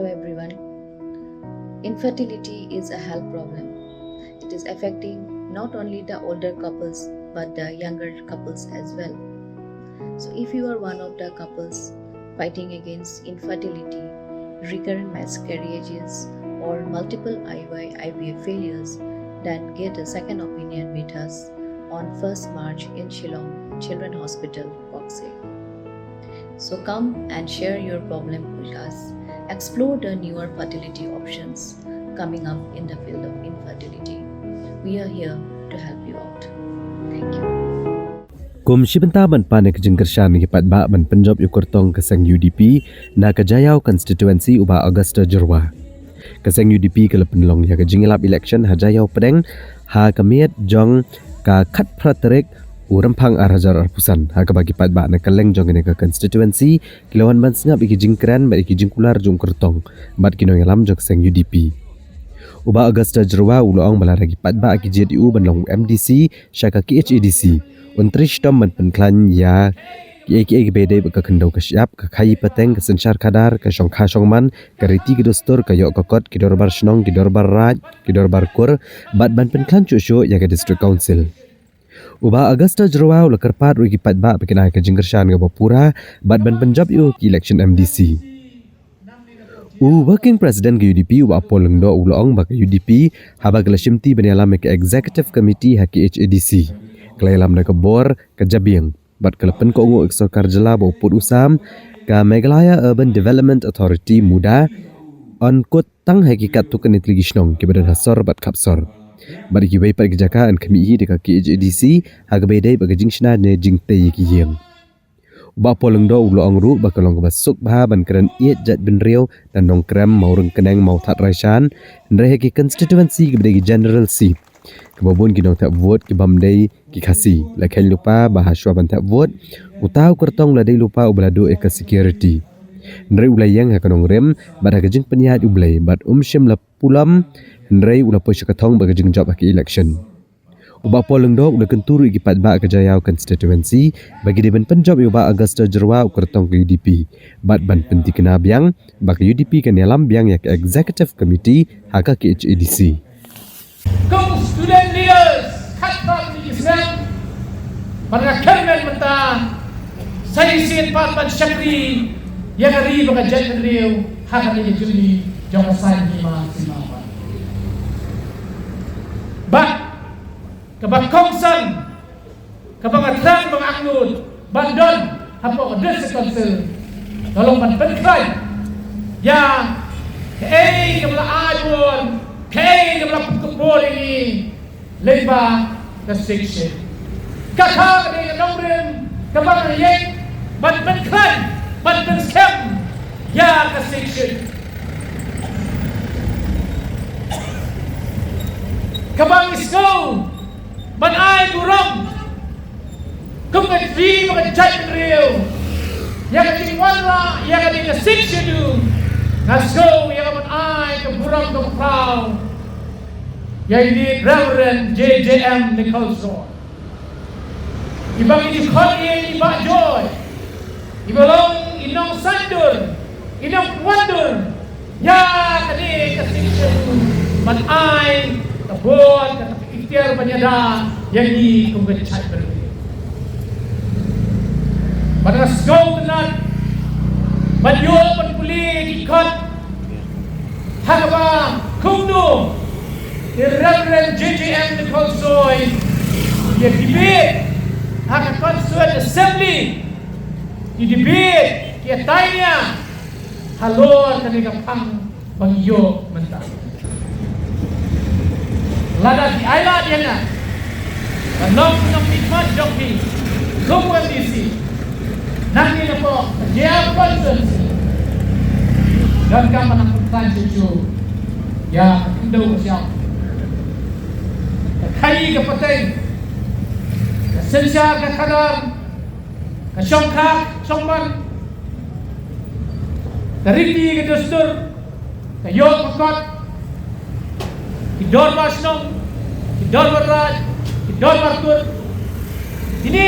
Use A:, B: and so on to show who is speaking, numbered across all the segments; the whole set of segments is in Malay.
A: Hello everyone. Infertility is a health problem. It is affecting not only the older couples but the younger couples as well. So if you are one of the couples fighting against infertility, recurrent miscarriages or multiple IVF failures, then get a second opinion with us on 1st March in Shillong Children Hospital, Boxay. So come and share your problem with us. Explore the newer fertility options coming up in the field of infertility. We are here to help you out. Thank you.
B: Kum Shibenta ban panik jengkershan gipat ba ban penjob yukurtong keseng UDP na kejayau konstituensi uba Augusta Jerwa. Keseng UDP ke penlong ya kejingilap election hajayau pedeng ha kemiat jong ka khat praterik urempang arhajar arpusan ha bagi pat ba na keleng jong ini ke konstituensi kilawan ban sengap iki jingkran ba iki jingkular jong kertong bat kinong yalam jong keseng UDP. Uba Augusta Jerwa uloong balaragi pat ba aki JDU banlong MDC syaka KHADC. Untrish tom man penklan ya ki bede ke kendau ke siap ke kai peteng ke sensar kadar ke songkha songman ke riti ke dostor ke yok kokot ke dorbar snong ke dorbar raj ke dorbar kur bat ban penklan cucu ya ke district council. Uba Augusta Jerwa ula kerpat rugi pat ba bekena ke jingkershan ke Bapura bat ban penjab yu ke election MDC. Working President ke UDP uba Apol Lengdo uloong ba ke UDP haba ke lashimti banialam ke Executive Committee ha ke HADC. Kelailam na kebor ke Jabiang bat kelepen ko ungu eksor karjela ba uput usam ke Meghalaya Urban Development Authority muda on kot tang hakikat tu kenit lagi snong ke badan hasor bat kapsor bat ki bai pat kejakaan kami de ka KHADC ha ke bedai ba jing shna ne jing tei ki yeng ba polengdo ulo angru ba kalong ba suk ba ban keren iet jat bin riau dan dong krem mau reng keneng mau that raisan ndre ki constituency ke bedai general seat kebabun kinong tak vote ke bamdai ki khasi lakhen lupa bahaswa ban tak vote utau kertong ladai lupa ublado eka security ndre ulayang ha kanong rem bad ha kejing penyihat ublai bad shim la pulam ndre ula po syakatong ba kejing job ki election uba poleng dok ula kenturu ki pat ba kejayau constituency bagi deban penjob uba Augusta Jerwa kertong ke UDP bad ban penti kena biang ba ke UDP kan yalam biang ya ke executive committee ha ka HADC.
C: Kung student leaders khatam di Islam pada kermen mentah saya sin pat syakri yang hari bagajan beliau hak ada juli jawab saya lima siapa ba kebak kongsan kebak terang bang anggut bandon apa ada sekonsel tolong ban penkai ya kebla ajun kaya dalam pertubuhan ini lembah keseksyen kakak dengan nombren kebang yek ban klan ban skam ya keseksyen kebang isgo ban ai burung kemet vi makan jat real yang ketinggalan yang keseksyen tu Nasko yang amat ai ke burang ke prau yang ini Reverend JJM Nicholson ibang ini kholi ibang joy ibalong inong sandur inong wonder ya kali keseksyen man ai ke buat ke ikhtiar penyada yang ini kumgecai berbeda pada nasko tenat Banyo penpuli ikut Hagaba Kumno the Reverend JJM Nicholson dia debate hak Constituent Assembly di debate dia tanya halor kanega pang bangyo mentah lada di island dia na nong ikmat joki kumwan disi nanti na po dia consensus dan kamu nak cucu ya Indo siap kai ke peteng ke sensia ke kadar ke songkha songman ke riti ke dostur ke yok pakot ke dorbar snong ke dorbar raj ke dorbar tur ini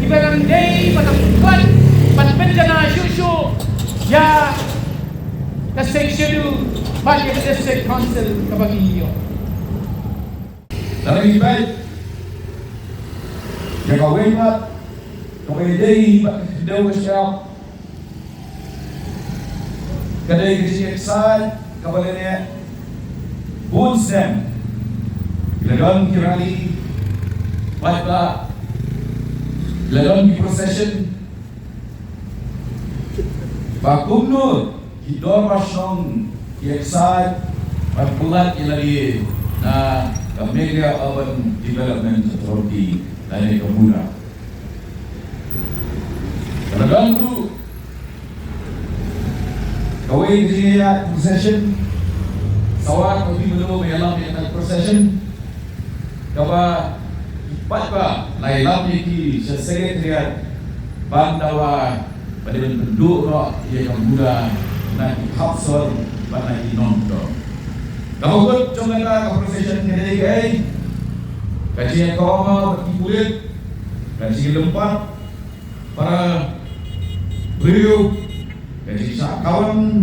C: Ibarang day, panangkuan, panpenjana, syusyu, ya the 6th schedule budget district council Kabaguio.
D: Lebih baik jika wemat kawedei daw siya kadai kesiaksaan kabalanya bunsem ilagon kirali pada ilagon di procession bakumno hidor masyong kieksaan pagpulat ilagi na Media Urban Development Authority dari Kemuna. Talagang guru, kawin dia procession, sawat kami belum mengalam yang procession, kawa ipat ba lailam iki sa secretariat bandawa pada bentuk roh ia Kemuna na hapsor pada inonto. Kamu pun cuma nak profession ni lagi, kaji yang kau mau berkulit, kaji lempat para beliau, kaji kawan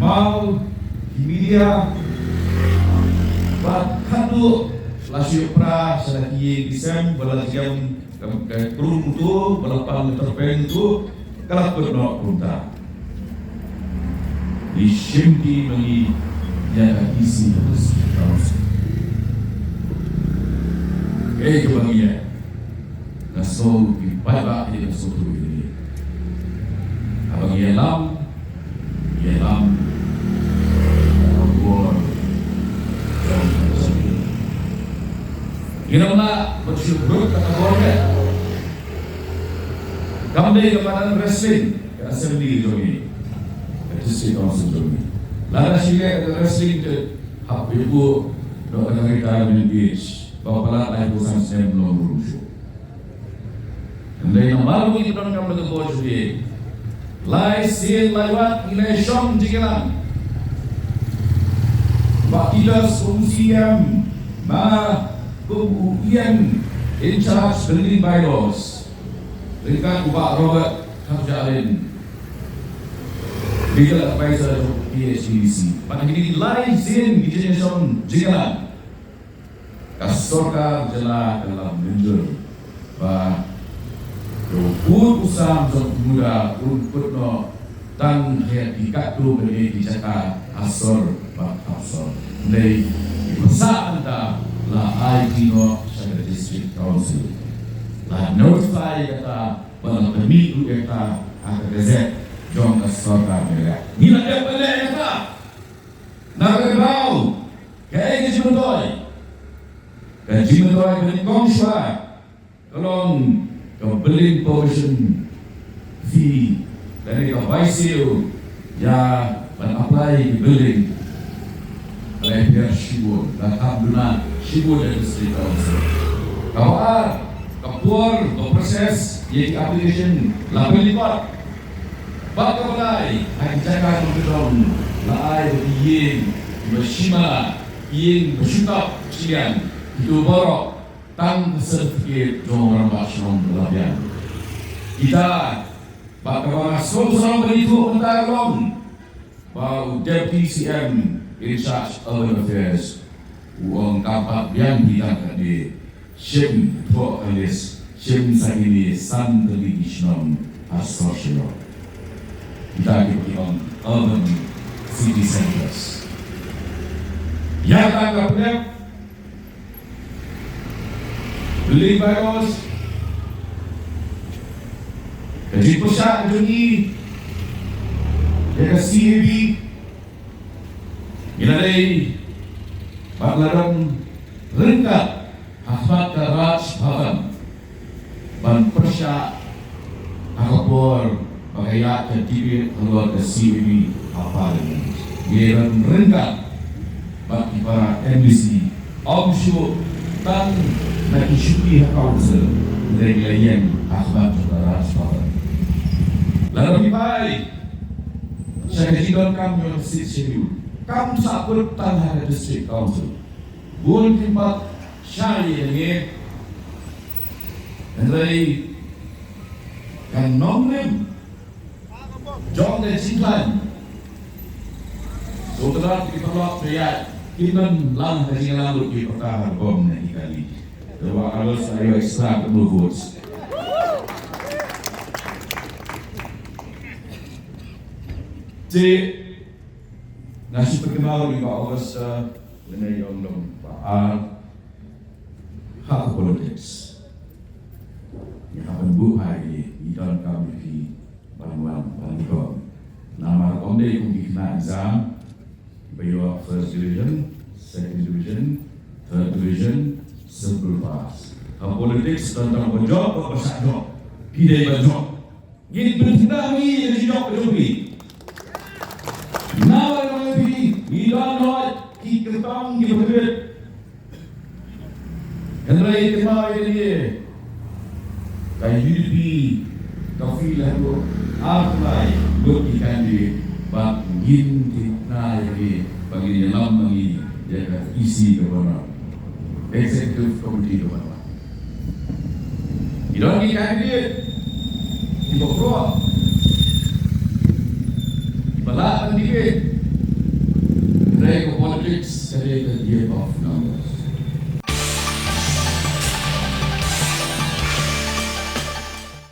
D: mau di media, bahkan tu lasio pra selagi disem berlangsung kerun tu berlapan terpen tu kalau pernah punta, disimpi bagi yang isi terus terus. Kebahagiaan, nasol ibadah di nasol ini. Abang ialam, abang dan sebagainya. Kita nak bersyukur kata keluarga. Kami kepada wrestling, assembly jogi, district council jogi. Lada sila ada wrestling ke hak ibu do retirement age bawa pelat lain urusan saya belum berusia. Andai nama itu kan kamu tu bos dia. Lai sil lewat election jigelan. Wakil solusiam ma kemudian in charge building bylaws. Mereka ubah Robert Hamzalin. Legal advisor of PHDC. Pada kini lain sin di generation jigalan. Kasorka jela dalam menjur. Bah, pun usam untuk muda pun no tan hayat dikat tu beri dijaka asor bah asor. Nei masa anda la IT no Shanghai District Council. La notify kata bang demi tu kata akan rezek. Jom kesorka mereka. Nila dia pelak apa? Nak kau? Kaya gaji mentoy. Gaji mentoy beli kongswa. Tolong kau beli provision fee dari kau baisiu ya apply di building. Oleh pihak Shibur, alhamdulillah Shibur dari District Council. Kau kapur, kau proses, yaitu application 8 lipat. Baka balay ay jaga ng laay iyeng masyima iyeng masyutap siyan itu borok tang certificate jong rambasyon labian kita baka mga sorang benito mentarong bau Deputy CM in charge of affairs uang tampak yang ditangkap di Shem Tok Alis Shem Sangini San Delegation Association. Kita on urban city centers. Yang tanggapnya beli bagus, gaji pusat jungi, ya CAB, inalai baglaran rengkat Ahmad Karaj Bhavan, ban persya akapor Pagaya ke TV keluar ke CAB apa ini? Geran rengkat bagi para MBC, Omshu dan Nakishuki Council dari layan Ahmad Karaj Bhavan. Lalu baik, saya kejadian kami yang schedule. Kamu sabut tanah District Council. Bun tempat syari ini, dari kan nomem Jom dan Ciklan Saudara kita perlu lihat kita lang kasi lang di pertahanan bom na ikali. Terwa kalau saya extra blue votes. Jadi nasi perkenal di August mengenai undang hak politik. Yang akan buhay di dalam kami di Banguan Bantikong. Nama komde kung dikena exam, bayo first division, second division, third division, simple pass. Hak politik tentang berjob atau bersadok, kidai berjob. Gini bertindak ni jadi job berjobi. Nama orang ini, idan noi, kiketang kibet. Henry kemau ini. Kaya UDP kafilah tu apply bagi kandid bak ngin kitna lagi bagi dalam lagi jaga isi kepada executive committee kepada idon ki kandid di bawah balak dikit dari politics dari the year of numbers